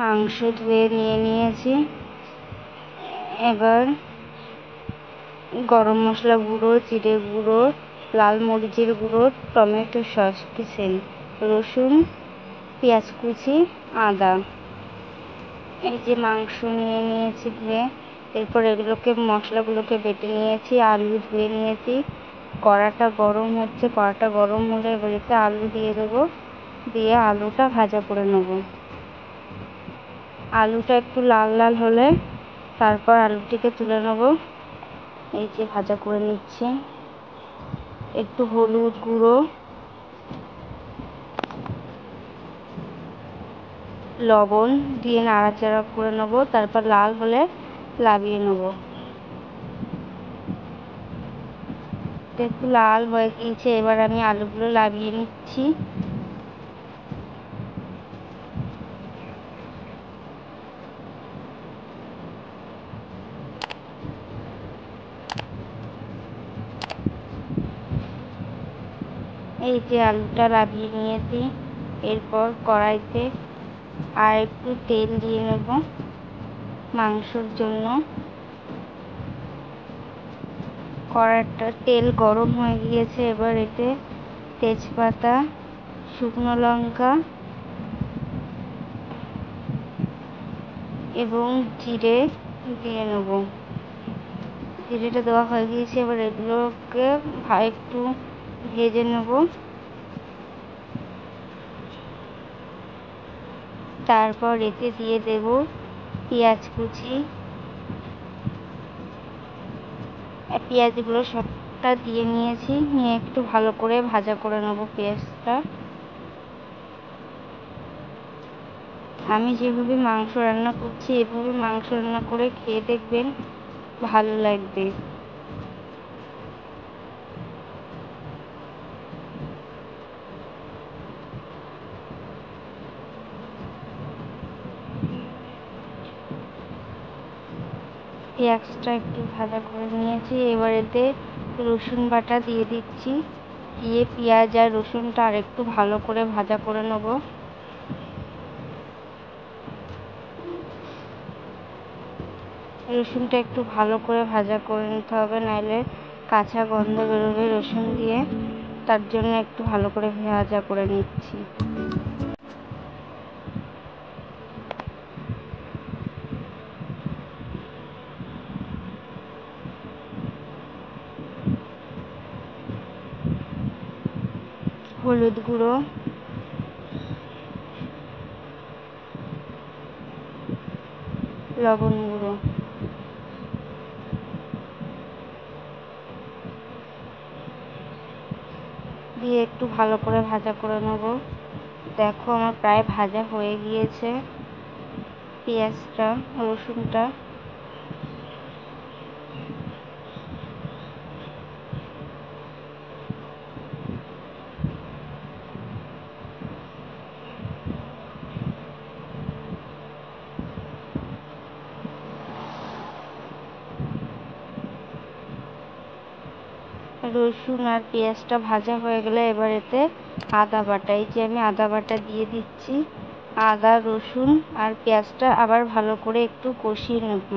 মাংস ধুয়ে নিয়ে নিয়েছি। এবার গরম মশলা গুঁড়ো, জিরে গুঁড়ো, লাল মরিচের গুঁড়ো, টমেটো সস কিচেন, রসুন, পেঁয়াজ কুচি, আদা। এই যে মাংস নিয়ে নিয়েছি ধুয়ে। এরপর এগুলোকে মশলাগুলোকে বেটে নিয়েছি। আলু ধুয়ে নিয়েছি। কড়াটা গরম হচ্ছে। কড়াটা গরম হলে এবারে আলু দিয়ে দেবো। দিয়ে আলুটা ভাজা করে নেব। আলুটা একটু লাল লাল হলে তারপর আলুটিকে তুলে নেব। এই যে ভাজা করে নিচ্ছি। একটু হলুদ গুঁড়ো, লবণ দিয়ে নাড়াচাড়া করে নেব। তারপর লাল হলে নামিয়ে নেব। একটু লাল হয়ে গিয়েছে, এবার আমি আলুগুলো নামিয়ে নিচ্ছি। এই যে আলুটা নামিয়ে নিয়েছি। এরপর কড়াইতে আর একটু তেল দিয়ে নেব মাংসর জন্য। কড়াইটা তেল গরম হয়ে গিয়েছে। এবার এতে তেজপাতা, শুকনো লঙ্কা এবং জিরে দিয়ে নেব। জিরেটা দেওয়া হয়ে গিয়েছে। এবার এগুলোকে একটু ভেজে নেব। তারপর এতে দিয়ে দেব পেঁয়াজ কুচি। পেঁয়াজগুলো সবটা দিয়ে নিয়েছি। নিয়ে একটু ভালো করে ভাজা করে নেব পেঁয়াজটা। আমি যেভাবে মাংস রান্না করছি এভাবে মাংস রান্না করে খেয়ে দেখবেন, ভালো লাগবে। পেঁয়াজটা একটু ভাজা করে নিয়েছি। এবার এতে রসুন বাটা দিয়ে দিচ্ছি। দিয়ে পেঁয়াজ আর রসুনটা আর একটু ভালো করে ভাজা করে নেব। রসুনটা একটু ভালো করে ভাজা করে নিতে হবে, নাহলে কাঁচা গন্ধ বেরোবে রসুন দিয়ে। তার জন্য একটু ভালো করে ভাজা করে নিচ্ছি। হলুদ গুঁড়ো, লবণ গুঁড়ো দিয়ে একটু ভালো করে ভাজা করে নেব। দেখো আমার প্রায় ভাজা হয়ে গিয়েছে পেঁয়াজটা, রসুনটা। রসুন আর পেঁয়াজটা ভাজা হয়ে গেলে এবার এতে আদা বাটা, এই যে আমি আদা বাটা দিয়ে দিচ্ছি। আদা, রসুন আর পেঁয়াজটা আবার ভালো করে একটু কষিয়ে নেব।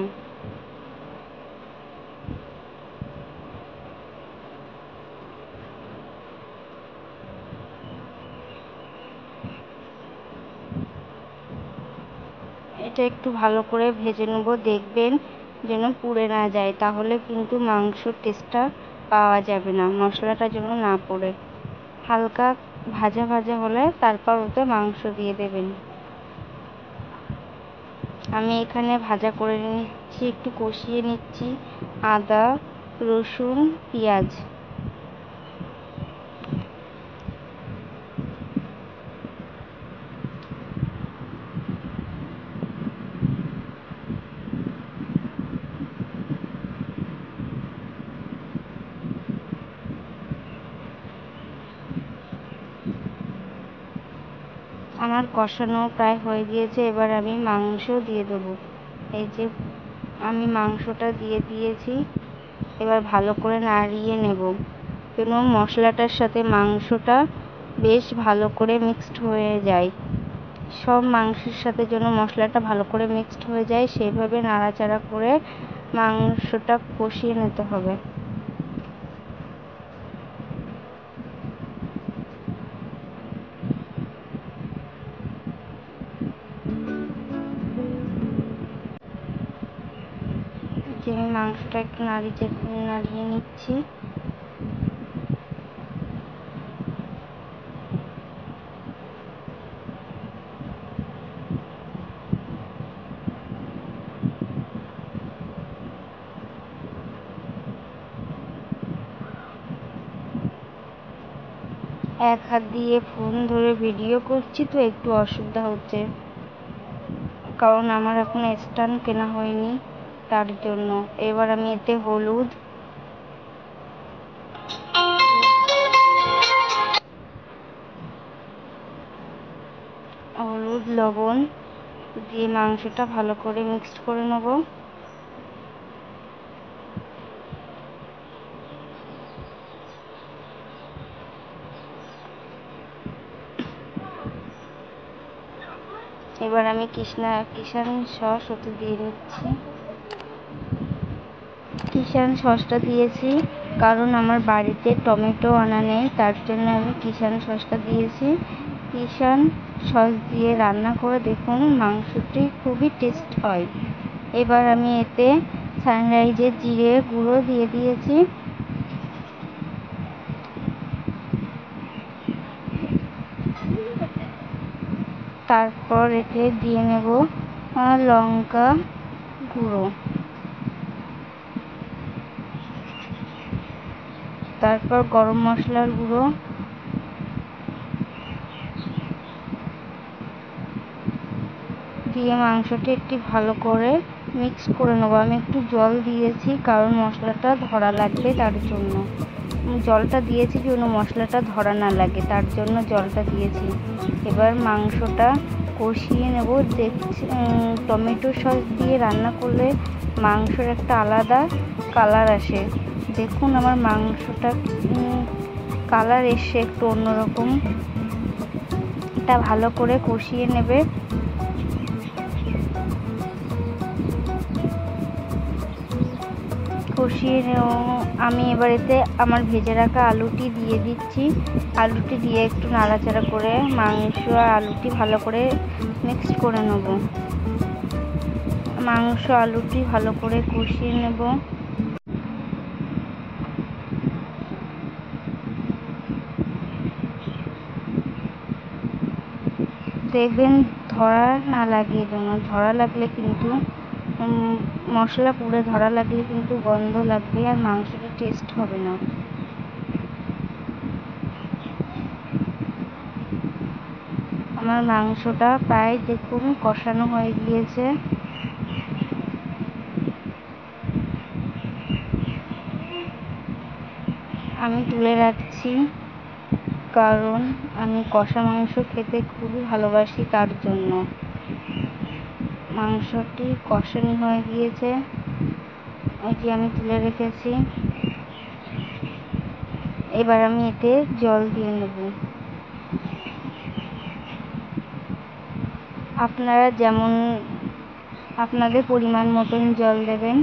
এটা একটু ভালো করে ভেজে নেব। দেখবেন যেন পুড়ে না যায়, তাহলে কিন্তু মাংসর টেস্টটা পাওয়া যাবে না, মশলাটা যেন না পড়ে। হালকা ভাজা ভাজা হলে তারপর ওতে মাংস দিয়ে দেবেন। আমি এখানে ভাজা করে নিচ্ছি, একটু কষিয়ে নিচ্ছি আদা, রসুন, পেঁয়াজ। আমার কষানো প্রায় হয়ে গিয়েছে। এবার আমি মাংস দিয়ে দেবো। এই যে আমি মাংসটা দিয়ে দিয়েছি। এবার ভালো করে নাড়িয়ে নেব, যেন মশলাটার সাথে মাংসটা বেশ ভালো করে মিক্সড হয়ে যায়। সব মাংসের সাথে যেন মশলাটা ভালো করে মিক্সড হয়ে যায় সেইভাবে নাড়াচাড়া করে মাংসটা কষিয়ে নিতে হবে। যে আমি মাংসটা একটু নাড়িয়ে নিচ্ছি। এক হাত দিয়ে ফোন ধরে ভিডিও করছি তো একটু অসুবিধা হচ্ছে, কারণ আমার এখন স্ট্যান্ড কেনা হয়নি তার জন্য। এবার আমি এতে হলুদ, লবণ দিয়ে মাংসটা ভালো করে মিক্সড করে নেব। এবার আমি কিষান সস ওতে দিয়ে নিচ্ছি। কিষান সসটা দিয়েছি কারণ আমার বাড়িতে টমেটো আনা নেই, তার জন্য আমি কিষান সসটা দিয়েছি। কিষান সস দিয়ে রান্না করে দেখুন মাংসটি খুবই টেস্ট হয়। এবার আমি এতে সানরাইজের জিরে গুঁড়ো দিয়ে দিয়েছি। তারপর এতে দিয়ে নেব লঙ্কা গুঁড়ো, তারপর গরম মশলার গুঁড়ো, দিয়ে মাংসটি একটু ভালো করে মিক্স করে নেবো। আমি একটু জল দিয়েছি কারণ মশলাটা ধরা লাগবে, তার জন্য জলটা দিয়েছি যেন মশলাটা ধরা না লাগে, তার জন্য জলটা দিয়েছি। এবার মাংসটা কষিয়ে নেব। টমেটো সস দিয়ে রান্না করলে মাংসের একটা আলাদা কালার আসে। দেখুন আমার মাংসটা কালার এসে একটু অন্যরকম। এটা ভালো করে কষিয়ে নেবে। আমি এবার এতে আমার ভেজে রাখা আলুটি দিয়ে দিচ্ছি। আলুটি দিয়ে একটু নাড়াচাড়া করে মাংস আর আলুটি ভালো করে মিক্স করে নেব। মাংস আলুটি ভালো করে কষিয়ে নেব। দেখবেন ধরা না লাগে, যেন ধরা লাগলে কিন্তু মশলা পুড়ে ধরা লাগলে কিন্তু গন্ধ লাগবে আর মাংসটা টেস্ট হবে না। আমার মাংসটা প্রায় দেখুন কষানো হয়ে গিয়েছে। আমি তুলে রাখছি কারণ আমি কষা মাংস খেতে খুবই ভালোবাসি, তার জন্য। মাংসটি কষানো হয়ে গিয়েছে, এটি আমি তুলে রেখেছি। এবার আমি এতে জল দিয়ে নেব। আপনারা যেমন আপনাদের পরিমাণ মতন জল দেবেন।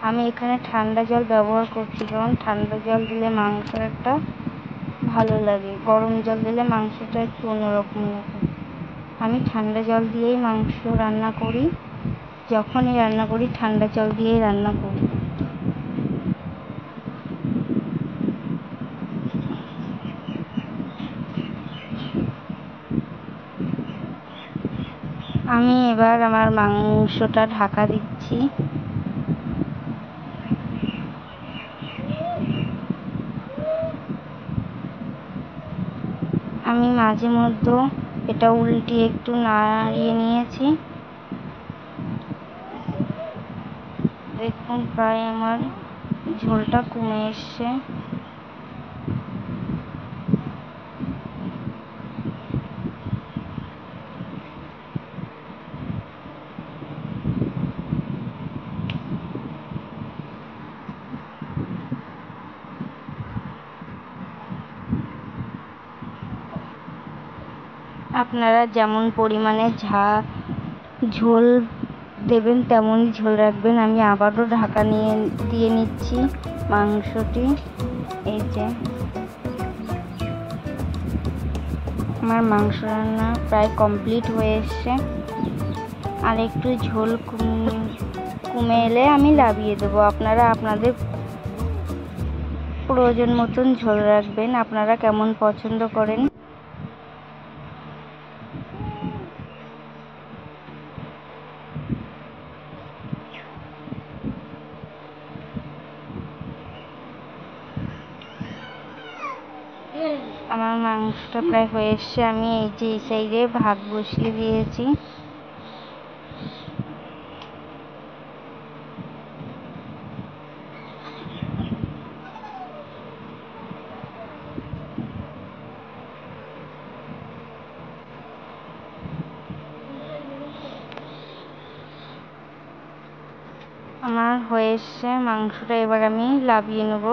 আমি এখানে ঠান্ডা জল ব্যবহার করছি কারণ ঠান্ডা জল দিলে মাংস একটা ভালো লাগে, গরম জল দিলে মাংসটা একটু অন্যরকম লাগে। আমি ঠান্ডা জল দিয়েই মাংস রান্না করি, যখনই রান্না করি ঠান্ডা জল দিয়েই রান্না করি। আমি এবার আমার মাংসটা ঢাকা দিচ্ছি। আমি মাঝে মধ্যে এটা উল্টিয়ে একটু নাড়িয়ে নিয়েছি। দেখুন প্রায় আমার ঝোলটা কমে এসছে। আপনারা যেমন পরিমাণে ঝোল দেবেন তেমনই ঝোল রাখবেন। আমি আবারও ঢাকা দিয়ে নিচ্ছি মাংসটি। এই যে আমার মাংস রান্না প্রায় কমপ্লিট হয়ে এসছে। আর একটু ঝোল কমে এলে আমি নামিয়ে দেবো। আপনারা আপনাদের প্রয়োজন মতন ঝোল রাখবেন, আপনারা কেমন পছন্দ করেন। আমার মাংসটা প্রায় হয়ে এসছে। আমি এই যে এই সাইডে ভাত বসিয়ে দিয়েছি। আমার হয়ে এসছে মাংসটা, এবার আমি নামিয়ে নেব।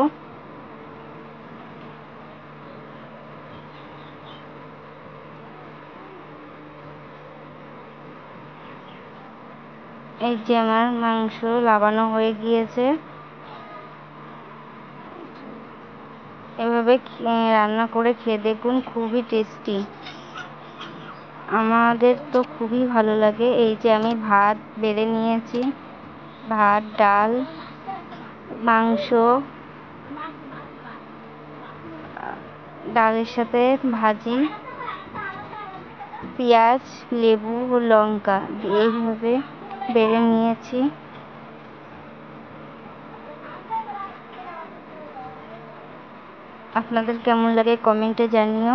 এই যে আমার মাংস নামানো হয়ে গিয়েছে। এভাবে রান্না করে খেয়ে দেখুন, খুবই টেস্টি। আমাদের তো খুবই ভালো লাগে। এই যে আমি ভাত বেড়ে নিয়েছি, ভাত, ডাল, মাংস, ডালের সাথে ভাজি, পেঁয়াজ, লেবু ও লঙ্কা এইভাবে বেড়ে নিয়েছি। আপনাদের কেমন লাগে কমেন্টে জানিও।